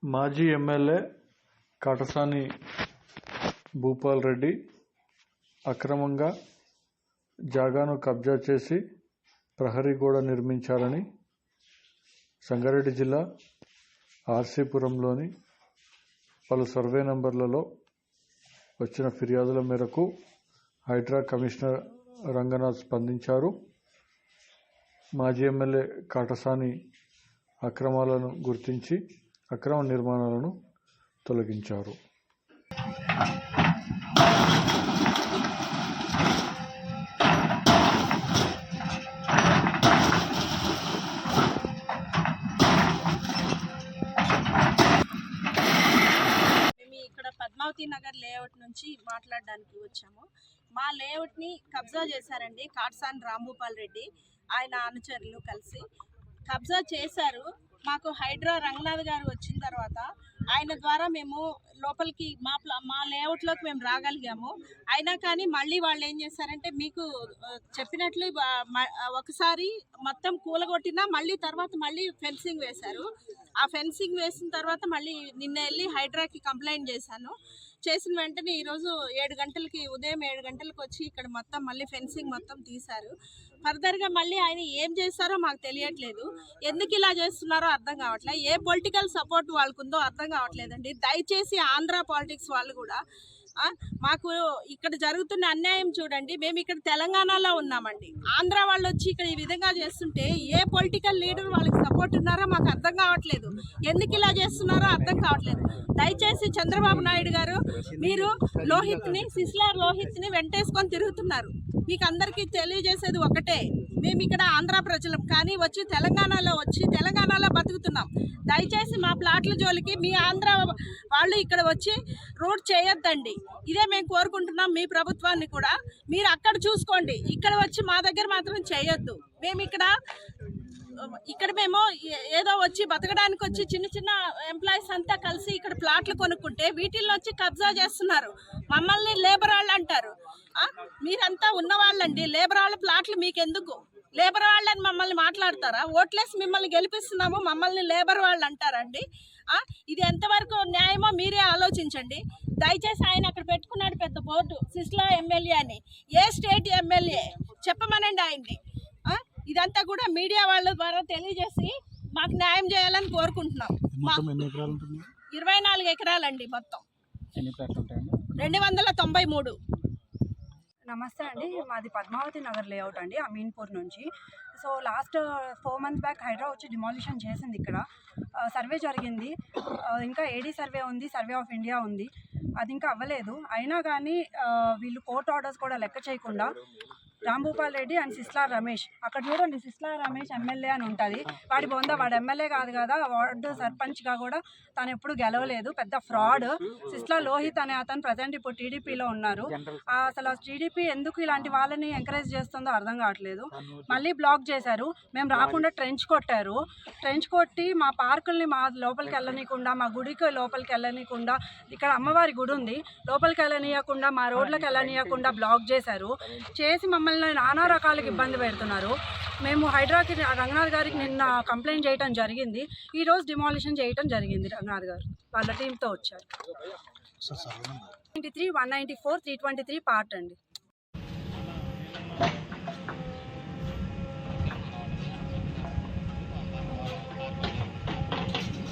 మాజీ ఎమ్మెల్యే కాటసాని భూపాల్ రెడ్డి అక్రమంగా జాగాను కబ్జా చేసి ప్రహరీ గోడ నిర్మించారని సంగారెడ్డి జిల్లా ఆర్సీపురంలోని పలు సర్వే నంబర్లలో వచ్చిన ఫిర్యాదుల మేరకు హైడ్రా కమిషనర్ రంగనాథ్ స్పందించారు. మాజీ ఎమ్మెల్యే కాటసాని అక్రమాలను గుర్తించి అక్రమ నిర్మాణాలను తొలగించారు. పద్మావతి నగర్ లేఅవుట్ నుంచి మాట్లాడడానికి వచ్చాము. మా లేఅవుట్ని కబ్జా చేశారండి కాటసాని రాంభూపాల్ రెడ్డి ఆయన అనుచరులు కలిసి కబ్జా చేశారు. మాకు హైడ్రా రంగనాథ్ గారు వచ్చిన తర్వాత ఆయన ద్వారా మేము లోపలికి మా లేఅవుట్లోకి మేము రాగలిగాము. అయినా కానీ మళ్ళీ వాళ్ళు ఏం చేశారంటే మీకు చెప్పినట్లు ఒకసారి మొత్తం కూలగొట్టినా మళ్ళీ తర్వాత మళ్ళీ ఫెన్సింగ్ వేశారు. ఆ ఫెన్సింగ్ వేసిన తర్వాత మళ్ళీ నిన్న వెళ్ళి హైడ్రాకి కంప్లైంట్ చేశాను. చేసిన వెంటనే ఈరోజు ఉదయం 7 గంటలకు వచ్చి ఇక్కడ మొత్తం మళ్ళీ ఫెన్సింగ్ మొత్తం తీశారు. ఫర్దర్గా మళ్ళీ ఆయన ఏం చేస్తారో మాకు తెలియట్లేదు. ఎందుకు ఇలా చేస్తున్నారో అర్థం కావట్లేదు. ఏ పొలిటికల్ సపోర్ట్ వాళ్ళకుందో అర్థం కావట్లేదండి. దయచేసి ఆంధ్ర పాలిటిక్స్ వాళ్ళు కూడా మాకు ఇక్కడ జరుగుతున్న అన్యాయం చూడండి. మేము ఇక్కడ తెలంగాణలో ఉన్నామండి. ఆంధ్ర వాళ్ళు వచ్చి ఇక్కడ ఈ విధంగా చేస్తుంటే ఏ పొలిటికల్ లీడర్ వాళ్ళకి సపోర్ట్ ఉన్నారో మాకు అర్థం కావట్లేదు. ఎందుకు ఇలా చేస్తున్నారో అర్థం కావట్లేదు. దయచేసి చంద్రబాబు నాయుడు గారు మీరు సిస్లార్ లోహిత్ని వెంటేసుకొని తిరుగుతున్నారు. మీకు అందరికీ తెలియజేసేది ఒకటే, మేము ఇక్కడ ఆంధ్ర ప్రజలం కానీ తెలంగాణలో బతుకుతున్నాం. దయచేసి మా ప్లాట్ల జోలికి మీ ఆంధ్ర వాళ్ళు ఇక్కడ వచ్చి రూట్ చేయొద్దండి. ఇదే మేము కోరుకుంటున్నాం. మీ ప్రభుత్వాన్ని కూడా మీరు అక్కడ చూసుకోండి, ఇక్కడ వచ్చి మా దగ్గర మాత్రం చేయొద్దు. మేము మేము ఏదో వచ్చి బతకడానికి వచ్చి చిన్న ఎంప్లాయీస్ అంతా కలిసి ఇక్కడ ప్లాట్లు కొనుక్కుంటే వీటిల్లో వచ్చి కబ్జా చేస్తున్నారు. మమ్మల్ని లేబర్ వాళ్ళు అంటారు. మీరంతా ఉన్నవాళ్ళండి. లేబర్ వాళ్ళ ప్లాట్లు మీకెందుకు? లేబర్ వాళ్ళని మమ్మల్ని మాట్లాడతారా? ఓట్లేసి మిమ్మల్ని గెలిపిస్తున్నాము, మమ్మల్ని లేబర్ వాళ్ళు అంటారండి. ఇది ఎంతవరకు న్యాయమో మీరే ఆలోచించండి. దయచేసి ఆయన అక్కడ పెట్టుకున్నాడు పెద్ద బోర్డు, సిస్లా ఎమ్మెల్యే అని. ఏ స్టేట్ ఎమ్మెల్యే చెప్పమనండి ఆయన్ని. ఇదంతా కూడా మీడియా వాళ్ళ ద్వారా తెలియజేసి మాకు న్యాయం చేయాలని కోరుకుంటున్నాం. 24 ఎకరాలండి మొత్తం. 293. నమస్తే అండి, మాది పద్మావతి నగర్ లేఅవుట్ అండి, అమీన్పూర్ నుంచి. So last 4 months back Hydraa వచ్చి డిమాలిషన్ చేసింది. ఇక్కడ సర్వే జరిగింది, ఇంకా ఏడీ సర్వే ఉంది, సర్వే ఆఫ్ ఇండియా ఉంది, అది ఇంకా అవ్వలేదు. అయినా కానీ వీళ్ళు కోర్ట్ ఆర్డర్స్ కూడా లెక్క చేయకుండా రాంభూపాల్ రెడ్డి అండ్ సిస్లార్ రమేష్, అక్కడ చూడండి సిస్లార్ రమేష్ ఎమ్మెల్యే అని ఉంటుంది. వాడి బొంద, వాడు ఎమ్మెల్యే కాదు కదా, వార్డు సర్పంచ్గా కూడా తను ఎప్పుడు గెలవలేదు, పెద్ద ఫ్రాడ్. సిస్లా లోహిత్ అనే అతను ప్రజెంట్ ఇప్పుడు టీడీపీలో ఉన్నారు. అసలు టీడీపీ ఎందుకు ఇలాంటి వాళ్ళని ఎంకరేజ్ చేస్తుందో అర్థం కావట్లేదు. మళ్ళీ బ్లాక్ చేశారు, మేము రాకుండా ట్రెంచ్ కొట్టారు. ట్రెంచ్ కొట్టి మా పార్కుల్ని మా లోపలికి వెళ్ళనీయకుండా, మా గుడికి లోపలికి వెళ్ళనీయకుండా, ఇక్కడ అమ్మవారి గుడి ఉంది, లోపలికి వెళ్ళనీయకుండా, మా రోడ్లకు వెళ్ళనీయకుండా బ్లాక్ చేశారు. చేసి మమ్మల్ని నానా రకాలకి ఇబ్బంది పెడుతున్నారు. మేము హైడ్రాకి రంగనాథ్ గారికి నిన్న కంప్లైంట్ చేయడం జరిగింది. ఈరోజు డిమాలిషన్ చేయడం జరిగింది. రంగనాథ్ గారు వాళ్ళ టీంతో వచ్చారు. 194, 323 పార్ట్ అండి.